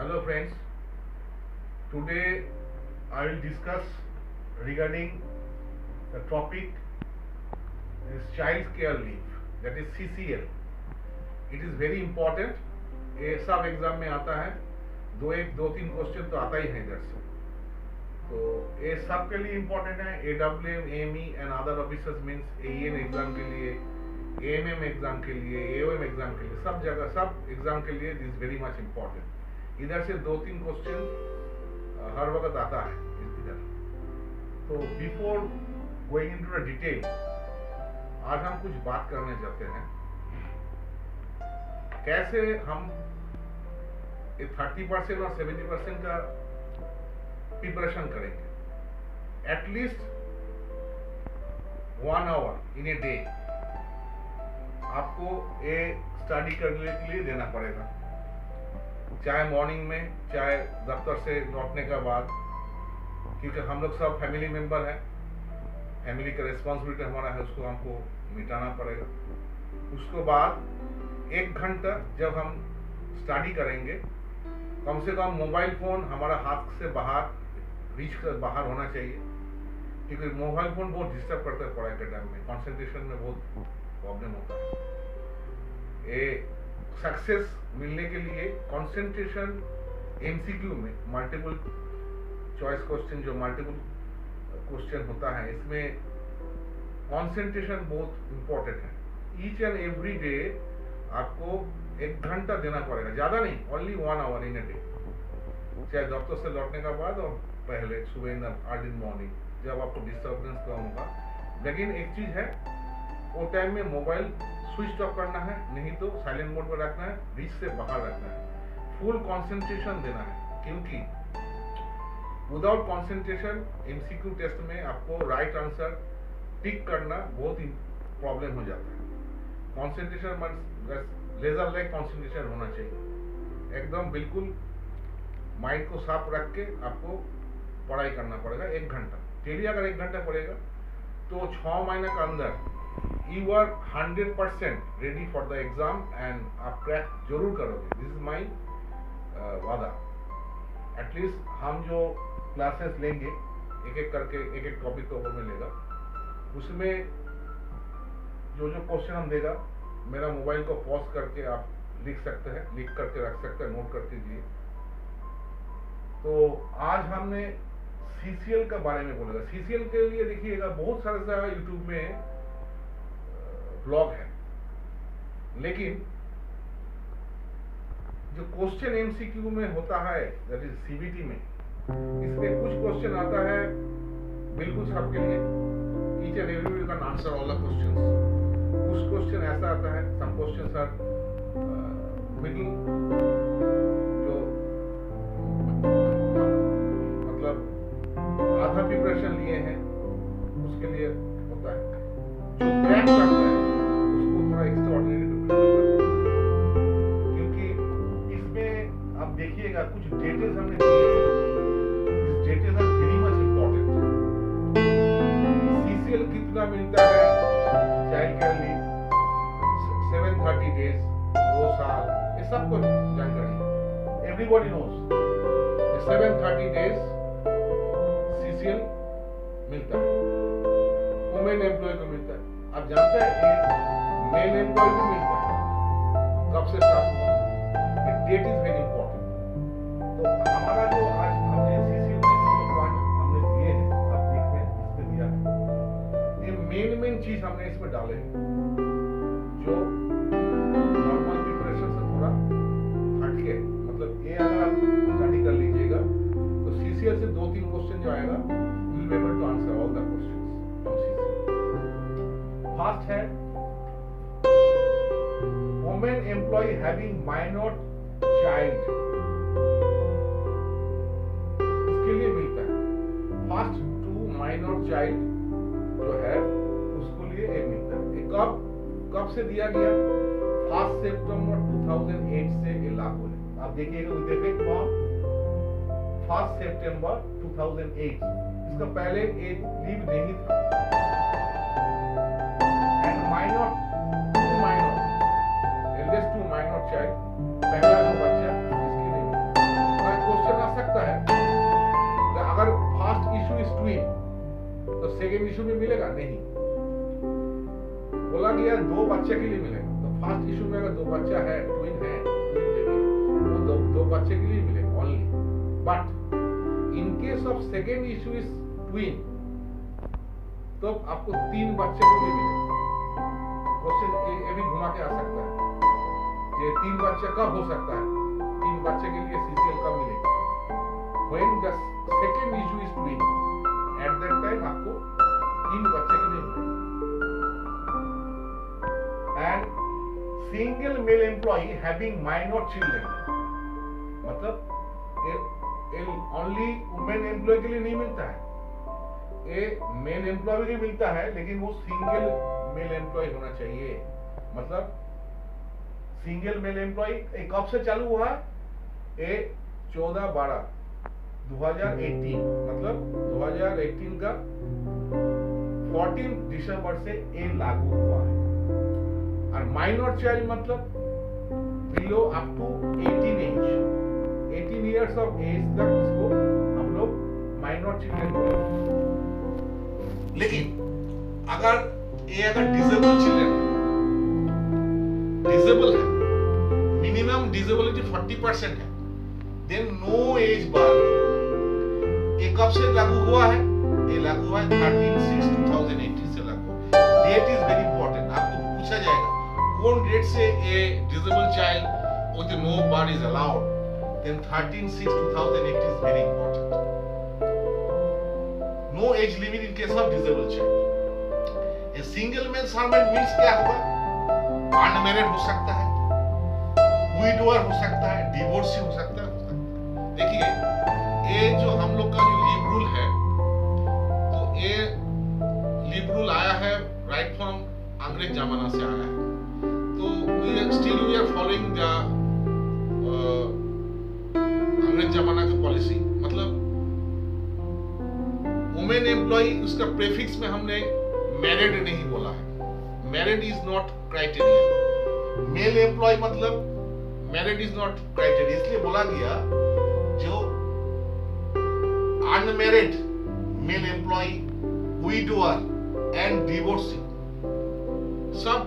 Hello friends, today I will discuss regarding the topic is child care leave, that is CCL. It is very important. ये सब exam में आता है, दो तीन क्वेश्चन तो आता ही है इधर से, तो ये सब के लिए इम्पोर्टेंट है. AWM, AME and other officers means AEN exam के लिए, AMM एग्जाम के लिए, AOM एग्जाम के लिए, सब जगह सब एग्जाम के लिए दिस वेरी मच इम्पोर्टेंट. इधर से दो तीन क्वेश्चन हर वक्त आता है इधर. तो before going into the detail, आज हम कुछ बात करने चाहते हैं कैसे हम 30% और 70% का प्रिपरेशन करेंगे. At least 1 hour in a day आपको ये स्टडी करने के लिए देना पड़ेगा, चाहे मॉर्निंग में, चाहे दफ्तर से लौटने के बाद, क्योंकि हम लोग सब फैमिली मेंबर हैं. फैमिली का रिस्पॉन्सिबिलिटी हमारा है, उसको हमको मिटाना पड़ेगा. उसके बाद 1 घंटा जब हम स्टडी करेंगे, कम से कम मोबाइल फ़ोन हमारा हाथ से बाहर, रीच कर बाहर होना चाहिए, क्योंकि मोबाइल फ़ोन बहुत डिस्टर्ब करता है पढ़ाई के टाइम में, कंसंट्रेशन में बहुत प्रॉब्लम होता है. ये सक्सेस मिलने के लिए कंसंट्रेशन MCQ में मल्टीपल चॉइस क्वेश्चन, जो मल्टीपल क्वेश्चन होता है, इसमें कंसंट्रेशन बहुत इंपॉर्टेंट है. ईच एंड एवरी डे आपको 1 घंटा देना पड़ेगा, ज़्यादा नहीं, only 1 hour in a day, चाहे दफ्तर से लौटने के बाद और पहले सुबह इन अर्ली मॉर्निंग, जब आपको डिस्टर्बेंस कम होगा. लेकिन एक चीज़ है, वो टाइम में मोबाइल स्विच ऑफ करना है, नहीं तो साइलेंट मोड पर रखना है, रीच से बाहर रखना है, फुल कंसंट्रेशन देना है, क्योंकि विदाउट कंसंट्रेशन MCQ टेस्ट में आपको राइट आंसर टिक करना बहुत ही प्रॉब्लम हो जाता है. कंसंट्रेशन लेजर लाइक कंसंट्रेशन होना चाहिए, एकदम बिल्कुल माइंड को साफ रख के आपको पढ़ाई करना पड़ेगा. 1 घंटा डेली, अगर 1 घंटा पड़ेगा तो 6 महीने के अंदर you are 100% ready for the exam and आप क्रैक जरूर करोगे. दिस इज माई वादा. एटलीस्ट हम जो क्लासेस लेंगे, एक एक करके एक एक टॉपिक को ऊपर में लेगा, उसमें जो जो क्वेश्चन हम देगा, मेरा मोबाइल को पॉज करके आप लिख सकते हैं, लिख करके रख सकते हैं, नोट कर लीजिए. तो आज हमने CCL के बारे में बोलेगा. CCL के लिए देखिएगा बहुत सारे यूट्यूब में ब्लॉग है, लेकिन जो क्वेश्चन MCQ में होता है, दैट इज CBT में, इसमें कुछ क्वेश्चन आता है बिल्कुल सबके लिए, each and every you can answer all the questions. कुछ क्वेश्चन ऐसा आता है, सम क्वेश्चंस आर मिडिल, जो मतलब आधा प्रिपरेशन लिए हैं उसके लिए होता है. जो क्रैक करता है उसको थोड़ा एक्स्ट्राऑर्डिनरी डिफिकल्ट, क्योंकि इसमें आप देखिएगा कुछ डिटेल्स हमने दिए हैं. इस details are very much important. CCL कितना मिलता है चाइल्ड केयर लीव, 730 डेज, 2 साल, ये सब कुछ जानकारी है. एवरीबॉडी नोज 730 डेज CCL मिलता है, वुमेन एम्प्लॉय को मिलता है. आप जानते हैं कि मेल एम्प्लॉय को मिलता है, कब से स्टार्ट हुआ, डेट इज वेरी इंपॉर्टेंट. तो हमारा जो आज हमने CCL में जो पॉइंट हमने दिए हैं, आप देख रहे हैं इसमें दिया है, ये मेन चीज हमने इसमें डाले हैं, जो नॉर्मल प्रिपरेशन से थोड़ा हटके, मतलब ये अगर आप स्टडी कर लीजिएगा तो CCL से 2-3 क्वेश्चन जो आएगा, you will be able to answer all the questions from CCL. First है, women employ having minor child, इसके लिए मिलता है. फर्स्ट टू माइनर चाइल्ड जो है उसको लिए ये मिलता है. कब से दिया गया? 1 सितंबर 2008 से ये लागू है. आप देखिएगा विद इफेक्ट फ्रॉम 1 सितंबर 2008. इसका पहले एक लीव नहीं था. And minor, eldest to minor child, पहला जो बच्चा इसके लिए इशू में मिलेगा नहीं, बोला गया 2 बच्चे के लिए मिलेगा। तो फर्स्ट इशू में अगर 2 बच्चा है, ट्विन है, वो 2 बच्चे के लिए मिलेगा only. But in case of second issue is twin, तो आपको 3 बच्चे को भी मिलेगा। क्वेश्चन ये भी घुमा के आ सकता है, ये 3 बच्चे कब हो सकता है, 3 बच्चे के लिए CCL कब मिलेगा? When the second issue is twin, at that time आपको 3 बच्चे के लिए मिलेगा। And single male employee having minor children, मतलब ओनली वुमेन एम्प्लॉय के लिए नहीं मिलता है, ये मेल एम्प्लॉय के लिए मिलता है, लेकिन वो सिंगल मेल एम्प्लॉय होना चाहिए। मतलब सिंगल मेल एम्प्लॉय कब से चालू हुआ? ये 14/12/2018, मतलब 2018 का 14 दिसंबर से ये लागू हुआ है। और माइनर चाइल्ड मतलब below up to 18 years of age तक इसको हम लोग माइनर चिल्ड्रन बोलते। लेकिन अगर डिसेबल चिल्ड्रन डिसेबल है, मिनिमम डिसेबिलिटी 40% है, देन नो एज बार। ये कब से लागू हुआ है? ये लागू हुआ है 13/6/2018 से लागू हुआ। डेट इज वेरी इंपॉर्टेंट, आपको पूछा जाएगा कौन डेट से ये disable child with no bar is allowed, then 13/6/2018 is very important. No age limit in case of disabled child. A single male servant means क्या होगा? Unmarried हो सकता है, widower हो सकता है, divorcee हो सकता है। देखिए ये जो हम लोग का जो लीव रूल है, तो ये लीव रूल आया है राइट फ्रॉम अंग्रेज जमाना से आया है। तो we are following the अंग्रेज जमाना की पॉलिसी। मतलब वुमेन एम्प्लॉय, उसका प्रीफिक्स में हमने मैरिड नहीं बोला है, married is not criteria. Male employ मतलब मैरिड इज नॉट क्राइटेरिया, इसलिए बोला गया जो unmarried male employ, widower and divorcee सब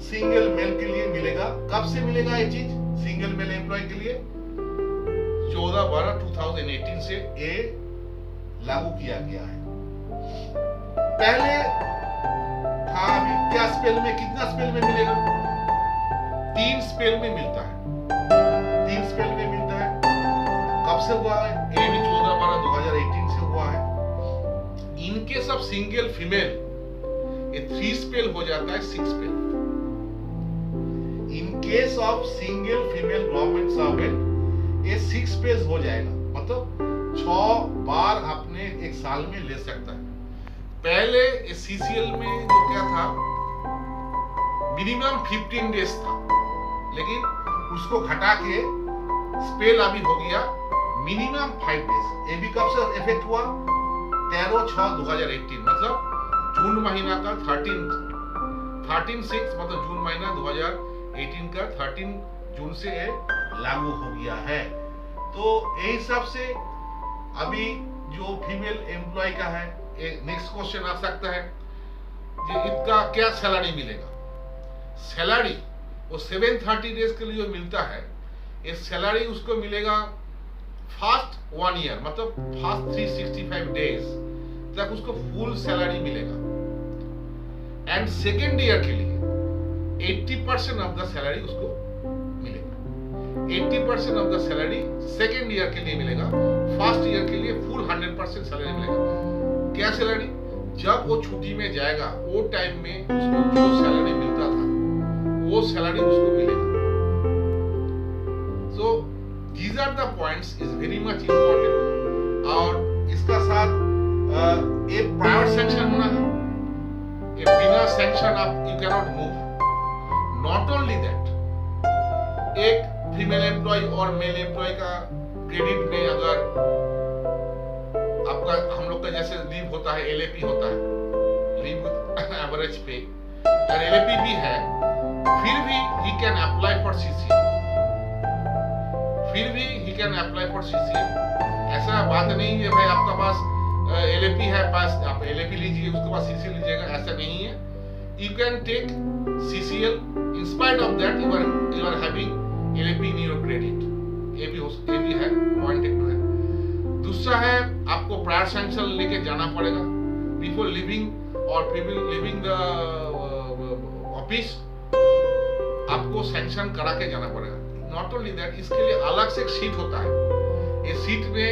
सिंगल मेल के लिए मिलेगा। कब से मिलेगा ये चीज सिंगल मेल एम्प्लॉय के लिए? 14/12/2018 से ये लागू किया गया है। पहले था, अभी क्या स्पेल में, कितना स्पेल में मिलेगा? 3 स्पेल में मिलता है, 3 स्पेल में मिलता है। कब से हुआ है? ये भी 14/12/2018 से हुआ है। In case of single female ये 3 स्पेल हो जाता है 6 spell. In case of single female government servant ये 6 पेज हो जाएगा, मतलब 6 बार आपने एक साल में ले सकता है। पहले CCL में जो क्या था, मिनिमम 15 डेज था, लेकिन उसको घटा के स्पेल अभी हो गया मिनिमम 5 डेज। ये भी कब से इफेक्ट हुआ? 13/6/2018, मतलब जून महीना का 13/6 मतलब जून महीना 2018 का 13 जून से ये लागू हो गया है। तो यही हिसाब से अभी जो फीमेल एम्प्लॉय का है, नेक्स्ट क्वेश्चन आ सकता है कि इसका क्या सैलरी मिलेगा? सैलरी वो 730 डेज के लिए जो मिलता है, ये सैलरी उसको मिलेगा फर्स्ट 1 ईयर, मतलब फर्स्ट 365 डेज तक उसको फुल सैलरी मिलेगा। एंड सेकेंड ईयर के लिए 80% ऑफ द सैलरी उसको मिलेगा। 80% of the salary second year के लिए मिलेगा, फर्स्ट ईयर के लिए फुल 100% सैलरी मिलेगा। क्या सैलरी? जब वो छुट्टी में जाएगा वो टाइम में उसको जो सैलरी मिलता था वो सैलरी उसको मिलेगा। So these are the points is very much important. और इसका साथ एक प्राइवेट सैंक्शन होना है, बिना सैंक्शन आप you can not move. Not only that, एक फीमेल एम्प्लॉय और मेल एम्प्लॉय का क्रेडिट में अगर आपका हम लोग का जैसे लीव होता है, LAP होता है, लीव विद एवरेज पे, और LAP भी है, फिर भी he can apply for CCL, फिर भी he can apply for CCL। ऐसा बात नहीं है भाई आपका पास LAP है पास, आप LAP लीजिए, उसके बाद CCL लीजिएगा, ऐसा नहीं है। You can take CCL, in spite of that you are having LAP in your credit, ये भी है, पॉइंट एक है। दूसरा है आपको प्रायर सैंक्शन लेके जाना पड़ेगा बिफोर लिविंग और लिविंग द ऑफिस, आपको सैंक्शन करा के जाना पड़ेगा। नॉट ओनली दैट, इसके लिए अलग से एक शीट होता है। ये शीट में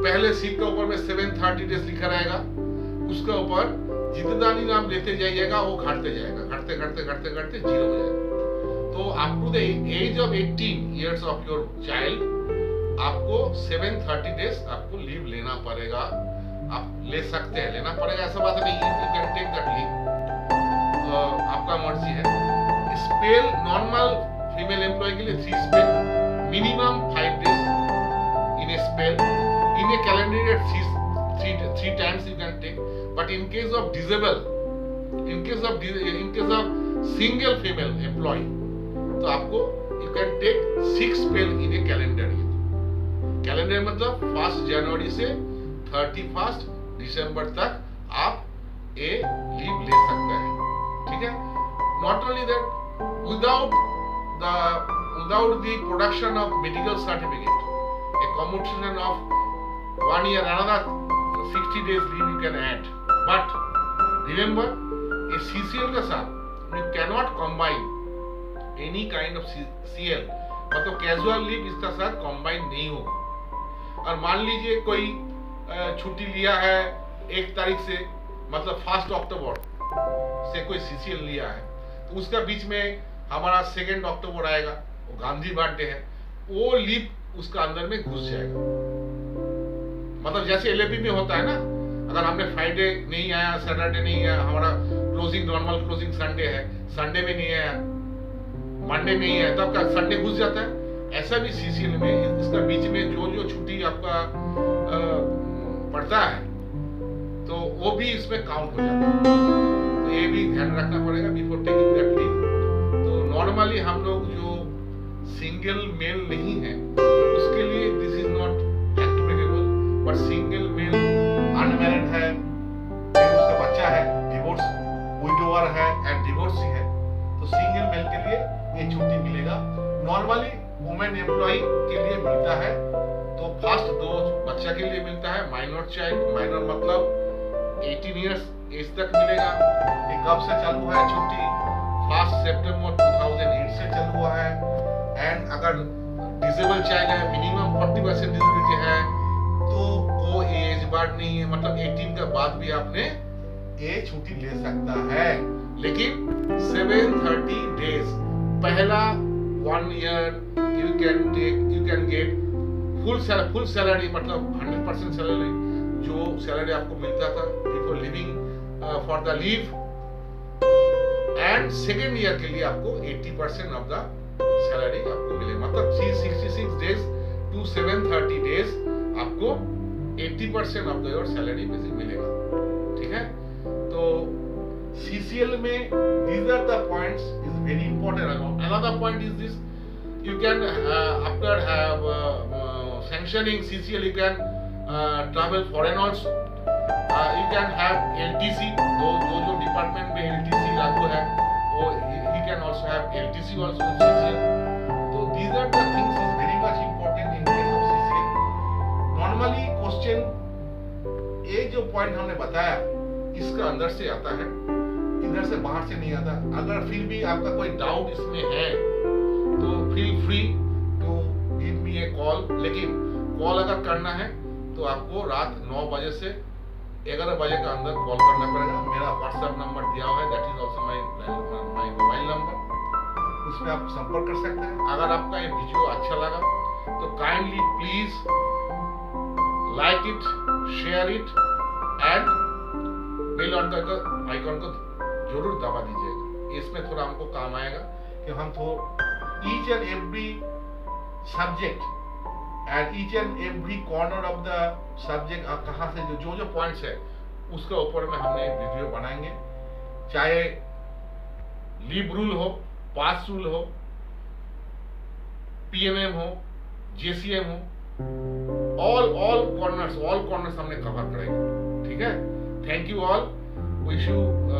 पहले शीट के ऊपर में 730 डेज लिखा रहेगा, उसके ऊपर जितना भी नाम लेते जाइएगा वो घटते जाएगा, घटते जीरो हो जाएगा। तो up to the age of 18 years of your child आपको 730 डेज आपको लीव लेना पड़ेगा। आप ले सकते हैं, लेना पड़ेगा ऐसा बात नहीं है, you can take that leave, आपका मर्जी है। स्पेल नॉर्मल फीमेल एम्प्लॉय के लिए 3 spell, minimum 5 days in A spell, in A calendar year 3 times you can take, but in case of single female employee तो आपको you can take 6 spell in a calendar year। Calendar मतलब 1 जनवरी से 31 दिसंबर तक आप ये leave ले सकते हैं, ठीक है। Not only that, without the production of medical certificate, a commutation of 1 year, another 60 days leave you can add, but remember a CCL के साथ you cannot combine any kind of CL, मतलब casual leave इसके साथ combine नहीं होगा। और मान लीजिए कोई छुट्टी लिया है 1 तारीख से, मतलब 1 अक्टूबर से कोई CCL लिया है, तो उसका बीच में हमारा 2 अक्टूबर आएगा, वो गांधी बर्थडे है, वो लीव उसका अंदर में घुस जाएगा। मतलब जैसे LAP में होता है ना, अगर हमने फ्राइडे नहीं आया, सैटरडे नहीं आया, हमारा नॉर्मल क्लोजिंग संडे है, संडे में नहीं आया, मंडे नहीं है, तब का संडे घुस जाता है। ऐसा भी CCL में इसका बीच में जो छुट्टी आपका पड़ता है तो वो भी इसमें काउंट हो जाता है। तो ये भी ध्यान रखना पड़ेगा बिफोर टेकिंग दैट लीव। तो नॉर्मली हम लोग जो सिंगल मेल नहीं है उसके लिए this is not applicable, but single male unmarried है, उसका बच्चा है, डिवोर्स विडोवर है एंड डिवोर्सी है, तो सिंगल मेल के लिए ये छुट्टी मिलेगा। नॉर्मली वुमेन एम्प्लॉय के लिए मिलता है तो फर्स्ट 2 बच्चा के लिए मिलता है, माइनर चाइल्ड, माइनर मतलब 18 इयर्स एज तक मिलेगा। ये कब से चालू है छुट्टी? 1 सितंबर 2008 से चालू हुआ है। एंड अगर डिसेबल चाइल्ड है, मिनिमम 40% डिसेबिलिटी है, तो कोई एज बार नहीं है, मतलब 18 के बाद भी आपने ये छुट्टी ले सकता है। लेकिन 730 डेज पहला 1 year you can get full salary, मतलब 100% सैलरी, जो सैलरी आपको मिलता था before living for the leave. And 2nd year के लिए आपको 80% ऑफ द सैलरी आपको मिलेगा, मतलब 366 डेज टू 730 डेज आपको 80% ऑफ द योर सैलरी मिलेगा, ठीक है। तो CCL में these are the points is very important. Another point is this: you can after sanctioning CCL you can travel foreign also. You can have LTC. जो department में LTC लागू है वो he can also have LTC also in CCL. So these are the things is very much important in case of CCL. Normally question ये जो point हमने बताया इसका अंदर से आता है, इधर से बाहर से नहीं आता। अगर फिर भी आपका कोई डाउट इसमें है तो feel free to give me a call. लेकिन कॉल अगर करना है तो आपको रात 9 बजे से 11 बजे के अंदर कॉल करना पड़ेगा। मेरा व्हाट्सएप नंबर दिया हुआ है, that is also my mobile number, उसमें आप संपर्क कर सकते हैं। अगर आपका ये वीडियो अच्छा लगा तो kindly please like it, share it and bell icon को जरूर दबा दीजिएगा। इसमें थोड़ा हमको काम आएगा कि हम तो each and every subject and each and every corner of the subject कहाँ से जो पॉइंट्स है उसके ऊपर में हमने एक वीडियो बनाएंगे। चाहे लीव रूल हो, पास रूल हो, PMM हो, JCM हो, ऑल कॉर्नर्स हमने कवर करेंगे, ठीक है। Thank you all, wish you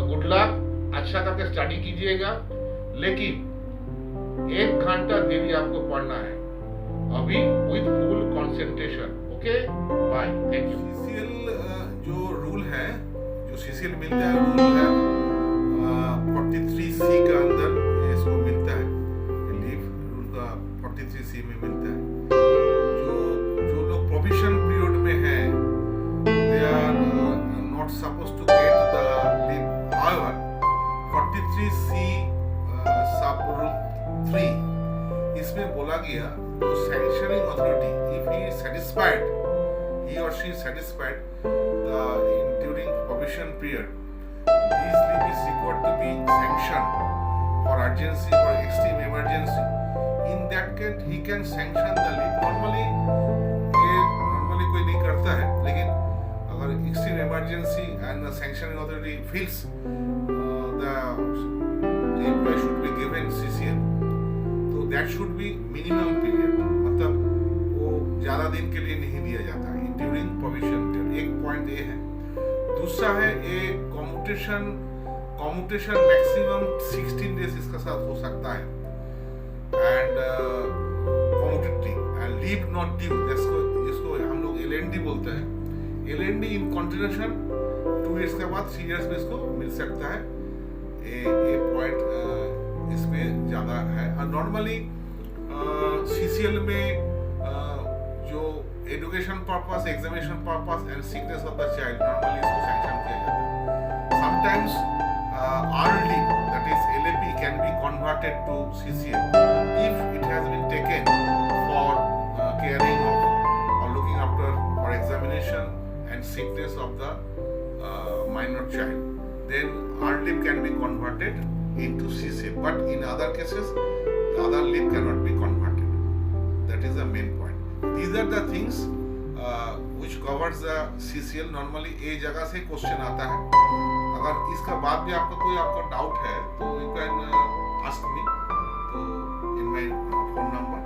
good luck, अच्छा करके स्टडी कीजिएगा, लेकिन 1 घंटा डेली आपको पढ़ना है अभी with full concentration. Okay, bye, thank you. CCL जो रूल है, जो सीसीएल मिलता है, रूल है 43C के अंदर इसको मिलता है, लीव रूल का 43C में मिलता है। जो लोग प्रोविजन पीरियड में हैं, they are not suppose to get the leave. However 43C sub rule 3 इसमें बोला गया तो sanctioning authority, if he is satisfied, he or she is satisfied during provision period, this leave is required to be sanctioned for urgency or extreme emergency. In that case, he can sanction the leave. Normally कोई नहीं करता है, लेकिन अगर extreme emergency and the sanctioning authority feels the employee should be given CCL, तो that should be minimum period, मतलब वो ज्यादा दिन के लिए नहीं दिया जाता है ड्यूरिंग प्रोविजन पीरियड। एक पॉइंट ये है। दूसरा है ये कम्यूटेशन मैक्सिमम 16 डेज इसका साथ हो सकता है, and commuted and leave not due, जिसको हम लोग LND बोलते हैं, LND इन कंटिन्यूएशन 2 इयर्स के बाद 3 इयर्स में इसको मिल सकता है। ये पॉइंट इसमें ज्यादा है। नॉर्मली CCL में जो education purpose, examination purpose and sickness of the child, normally इसको सैंक्शन किया जाता है। Sometimes early, that is LAP, can be converted to CCL if it has been taken for caring of or looking after for examination and sickness of the minor child, then early leave can be converted into CCL, but in other cases the other leave cannot be converted. That is the main point. These are the things which covers the CCL. Normally ये जगह से question आता है। अगर इसका बाद भी आपका डाउट है तो you can ask me, तो in my phone number